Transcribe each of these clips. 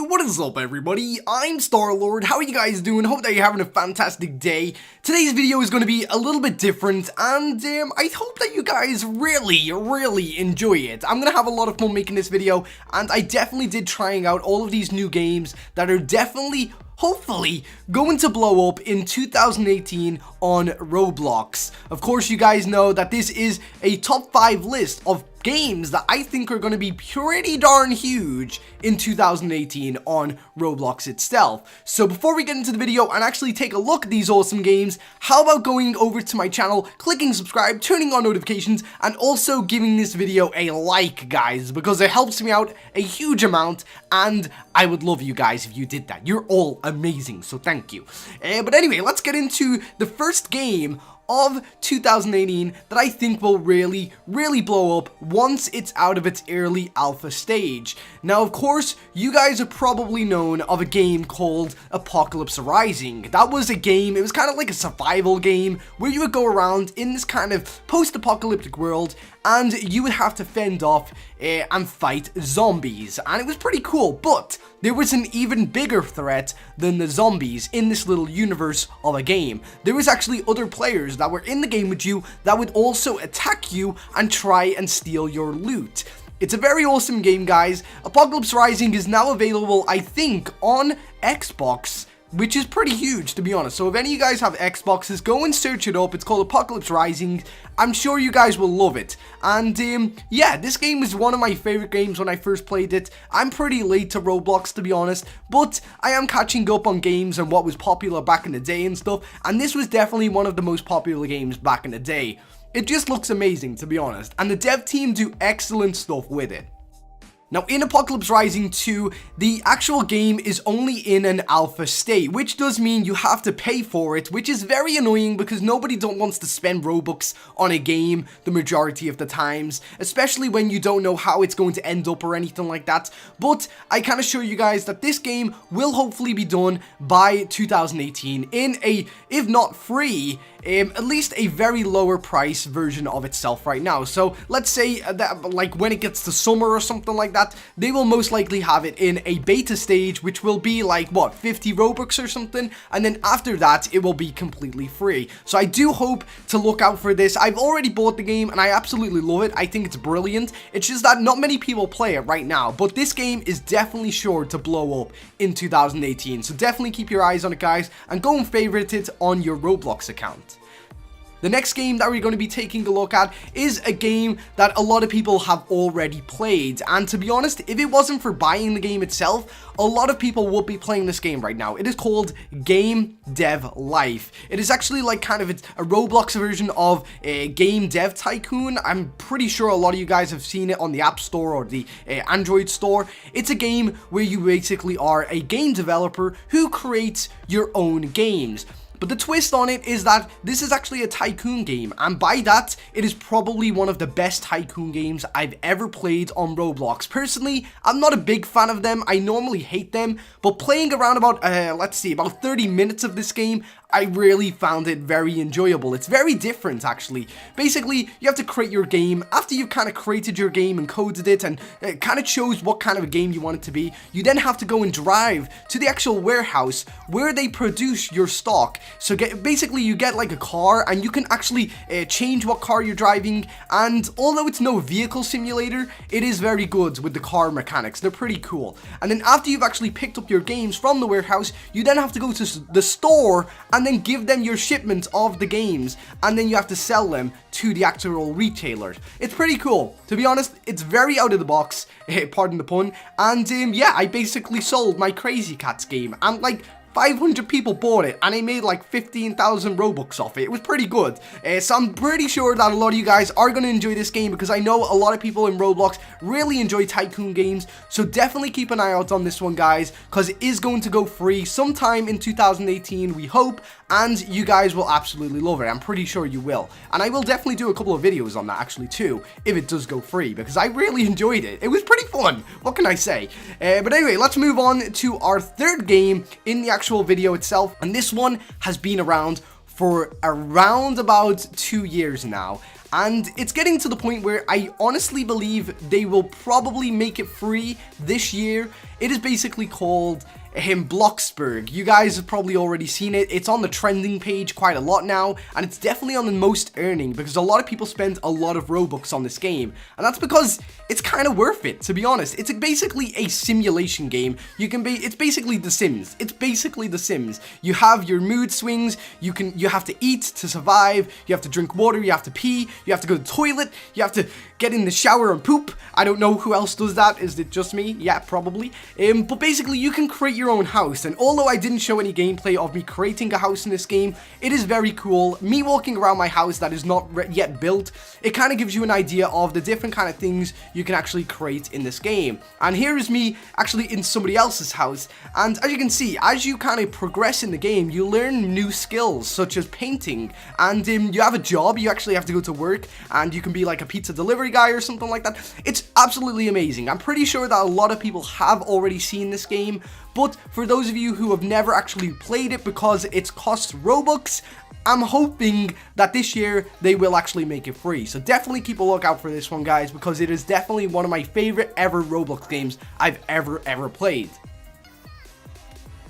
What is up everybody? I'm Star-Lord. How are you guys doing? Hope that you're having a fantastic day. Today's video is going to be a little bit different and I hope that you guys really enjoy it. I'm going to have a lot of fun making this video and I definitely did trying out all of these new games that are definitely hopefully going to blow up in 2018 on Roblox. Of course, you guys know that this is a top 5 list of games that I think are going to be pretty darn huge in 2018 on Roblox itself. So before we get into the video and actually take a look at these awesome games, how about going over to my channel, clicking subscribe, turning on notifications, and also giving this video a like, guys, because it helps me out a huge amount, and I would love you guys if you did that. You're all amazing, so thank you. But anyway, let's get into the first game of 2018 that I think will really blow up once it's out of its early alpha stage. Now, of course, you guys are probably known of a game called Apocalypse Rising. That was a game, it was kind of like a survival game where you would go around in this kind of post-apocalyptic world and you would have to fend off and fight zombies, and it was pretty cool. But there was an even bigger threat than the zombies in this little universe of a game. There was actually other players that were in the game with you that would also attack you and try and steal your loot. It's a very awesome game, guys. Apocalypse Rising is now available, I think, on Xbox, which is pretty huge, to be honest. So if any of you guys have Xboxes, go and search it up. It's called Apocalypse Rising. I'm sure you guys will love it. And yeah, this game is one of my favorite games when I first played it. I'm pretty late to Roblox, to be honest, but I am catching up on games and what was popular back in the day and stuff, and this was definitely one of the most popular games back in the day. It just looks amazing, to be honest, and the dev team do excellent stuff with it. Now, in Apocalypse Rising 2, the actual game is only in an alpha state, which does mean you have to pay for it, which is very annoying because nobody wants to spend Robux on a game the majority of the times, especially when you don't know how it's going to end up or anything like that. But I can assure you guys that this game will hopefully be done by 2018 in a, if not free, at least a very lower price version of itself right now. So let's say that like when it gets to summer or something like that, they will most likely have it in a beta stage, which will be like what, 50 Robux or something, and then after that it will be completely free. So I do hope to look out for this. I've already bought the game and I absolutely love it. I think it's brilliant. It's just that not many people play it right now, but this game is definitely sure to blow up in 2018. So definitely keep your eyes on it, guys, and go and favorite it on your Roblox account. The next game that we're going to be taking a look at is a game that a lot of people have already played, and to be honest, if it wasn't for buying the game itself, a lot of people would be playing this game right now. It is called Game Dev Life. It is actually like kind of a Roblox version of a Game Dev Tycoon. I'm pretty sure a lot of you guys have seen it on the App Store or the Android store. It's a game where you basically are a game developer who creates your own games. But the twist on it is that this is actually a tycoon game, and by that, it is probably one of the best tycoon games I've ever played on Roblox. Personally, I'm not a big fan of them. I normally hate them, but playing around about, let's see, about 30 minutes of this game, I really found it very enjoyable. It's very different, actually. Basically, you have to create your game. After you've kind of created your game and coded it and it kind of chose what kind of a game you want it to be, you then have to go and drive to the actual warehouse where they produce your stock. So basically, you get like a car and you can actually change what car you're driving. And although it's no vehicle simulator, it is very good with the car mechanics. They're pretty cool. And then after you've actually picked up your games from the warehouse, you then have to go to the store and then give them your shipment of the games, and then you have to sell them to the actual retailers. It's pretty cool. To be honest, it's very out of the box, pardon the pun, and yeah, I basically sold my Crazy Cats game, and like 500 people bought it and I made like 15,000 Robux off it. It was pretty good. So I'm pretty sure that a lot of you guys are going to enjoy this game because I know a lot of people in Roblox really enjoy tycoon games. So definitely keep an eye out on this one, guys, because it is going to go free sometime in 2018, we hope, and you guys will absolutely love it. I'm pretty sure you will. And I will definitely do a couple of videos on that actually too, if it does go free, because I really enjoyed it. It was pretty fun. What can I say? But anyway, let's move on to our third game in the actual video itself, and this one has been around for around about 2 years now, and it's getting to the point where I honestly believe they will probably make it free this year. It is basically called Bloxburg. You guys have probably already seen it. It's on the trending page quite a lot now, and it's definitely on the most earning because a lot of people spend a lot of Robux on this game, and that's because it's kind of worth it, to be honest. It's basically a simulation game. It's basically The Sims. It's basically The Sims. You have your mood swings. You have to eat to survive. You have to drink water. You have to pee. You have to go to the toilet. You have to get in the shower and poop. I don't know who else does that. Is it just me? Yeah, probably. But basically, you can create your own house, and although I didn't show any gameplay of me creating a house in this game, it is very cool. Me walking around my house that is not yet built, it kind of gives you an idea of the different kind of things you can actually create in this game. And here is me actually in somebody else's house, and as you can see, as you kind of progress in the game, you learn new skills such as painting, and you have a job. You actually have to go to work, and you can be like a pizza delivery guy or something like that. It's absolutely amazing. I'm pretty sure that a lot of people have already seen this game, but for those of you who have never actually played it because it costs Robux, I'm hoping that this year they will actually make it free. So definitely keep a lookout for this one, guys, because it is definitely one of my favorite ever Roblox games I've ever played.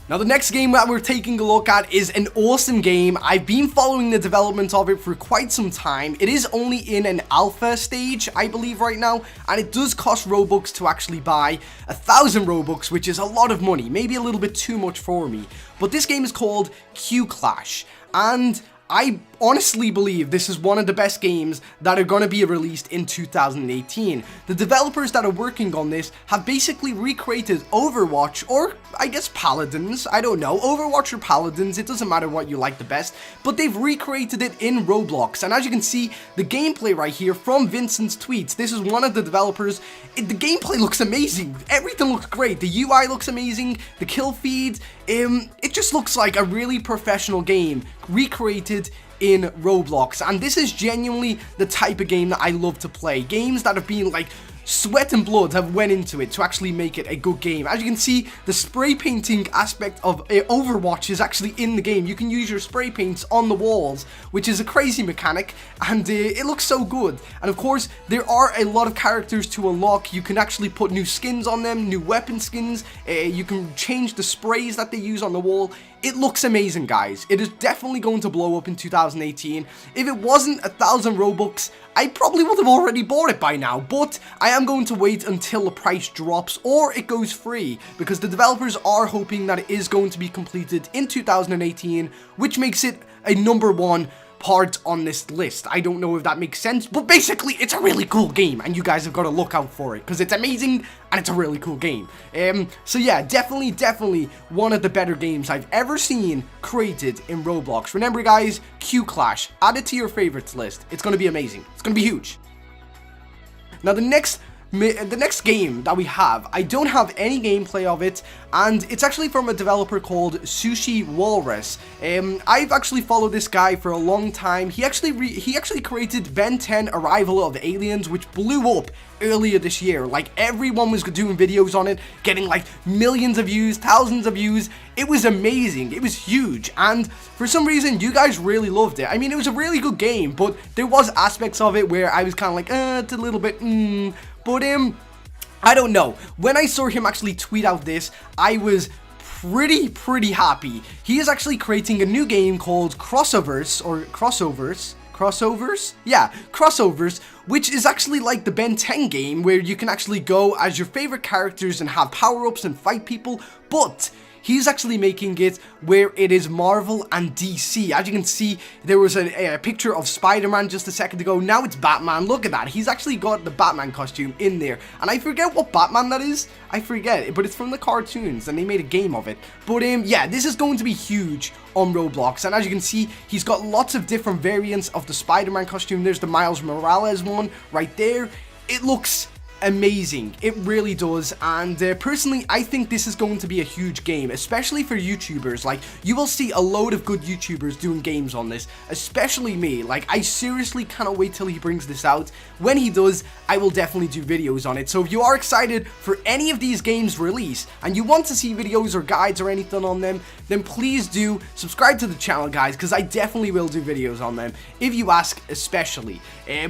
Now, the next game that we're taking a look at is an awesome game. I've been following the development of it for quite some time. It is only in an alpha stage, I believe, right now, and it does cost Robux to actually buy 1,000 Robux, which is a lot of money, maybe a little bit too much for me. But this game is called Q-Clash, and I honestly believe this is one of the best games that are going to be released in 2018. The developers that are working on this have basically recreated Overwatch, or I guess Paladins, I don't know, Overwatch or Paladins, it doesn't matter what you like the best, but they've recreated it in Roblox. And as you can see, the gameplay right here from Vincent's tweets, this is one of the developers. The gameplay looks amazing, everything looks great, the UI looks amazing, the kill feed, it just looks like a really professional game recreated in Roblox, and this is genuinely the type of game that I love to play. Games that have been like sweat and blood have went into it to actually make it a good game. As you can see, the spray painting aspect of Overwatch is actually in the game. You can use your spray paints on the walls, which is a crazy mechanic, and it looks so good. And of course, there are a lot of characters to unlock. You can actually put new skins on them, new weapon skins. You can change the sprays that they use on the wall. It looks amazing, guys. It is definitely going to blow up in 2018. If it wasn't 1,000 Robux, I probably would have already bought it by now, but I am going to wait until the price drops or it goes free, because the developers are hoping that it is going to be completed in 2018, which makes it a #1 part on this list. I don't know if that makes sense, but basically it's a really cool game, and you guys have got to look out for it because it's amazing and it's a really cool game. So yeah, definitely one of the better games I've ever seen created in Roblox. Remember, guys, Q-Clash, add it to your favorites list. It's going to be amazing. It's going to be huge. Now, the next game that we have, I don't have any gameplay of it, and it's actually from a developer called Sushi Walrus. I've actually followed this guy for a long time. He actually created Ben 10 Arrival of Aliens, which blew up earlier this year. Like, everyone was doing videos on it, getting like millions of views, thousands of views. It was amazing. It was huge, and for some reason you guys really loved it. I mean, it was a really good game, but there was aspects of it where I was kind of like, it's a little bit but I don't know. When I saw him actually tweet out this, I was pretty happy. He is actually creating a new game called Crossovers, yeah, Crossovers, which is actually like the Ben 10 game, where you can actually go as your favorite characters and have power-ups and fight people, but he's actually making it where it is Marvel and DC. As you can see, there was a picture of Spider-Man just a second ago. Now it's Batman. Look at that. He's actually got the Batman costume in there. And I forget what Batman that is. I forget it, but it's from the cartoons, and they made a game of it. But yeah, this is going to be huge on Roblox. And as you can see, he's got lots of different variants of the Spider-Man costume. There's the Miles Morales one right there. It looks amazing. It really does. And personally, I think this is going to be a huge game, especially for YouTubers. Like, you will see a load of good YouTubers doing games on this, especially me. Like, I seriously cannot wait till he brings this out. When he does, I will definitely do videos on it. So if you are excited for any of these games release and you want to see videos or guides or anything on them, then please do subscribe to the channel, guys, because I definitely will do videos on them if you ask, especially.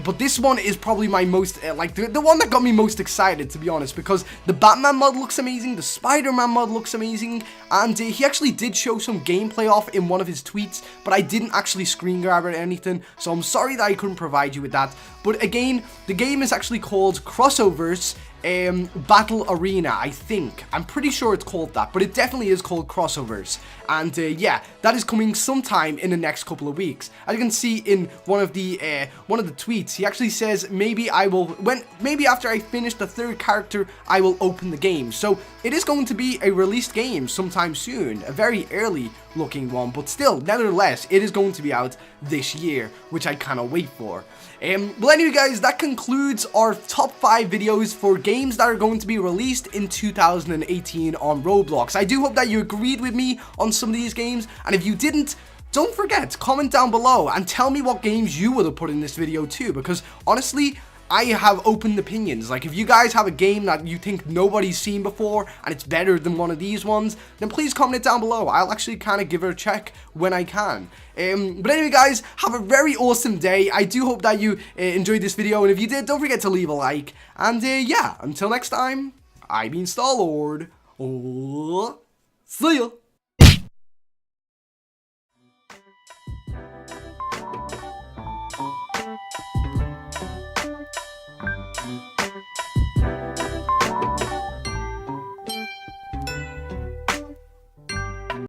But this one is probably my most like the one that got me most excited, to be honest, because the Batman mod looks amazing, the Spider-Man mod looks amazing, and he actually did show some gameplay off in one of his tweets, but I didn't actually screen grab it or anything, so I'm sorry that I couldn't provide you with that. But again, the game is actually called Crossovers Battle Arena, I think. I'm pretty sure it's called that, but it definitely is called Crossovers. And yeah, that is coming sometime in the next couple of weeks. As you can see in one of the tweets, he actually says maybe after I finish the third character, I will open the game. So it is going to be a released game sometime soon, a very early looking one, but still, nevertheless, it is going to be out this year, which I cannot wait for. Well, anyway, guys, that concludes our top 5 videos for games that are going to be released in 2018 on Roblox. I do hope that you agreed with me on some of these games, and if you didn't, don't forget, comment down below and tell me what games you would have put in this video too, because honestly, I have open opinions. Like, if you guys have a game that you think nobody's seen before and it's better than one of these ones, then please comment it down below. I'll actually kind of give it a check when I can. But anyway, guys, have a very awesome day. I do hope that you enjoyed this video, and if you did, don't forget to leave a like. And yeah, until next time, I've been Star-Lord. See ya.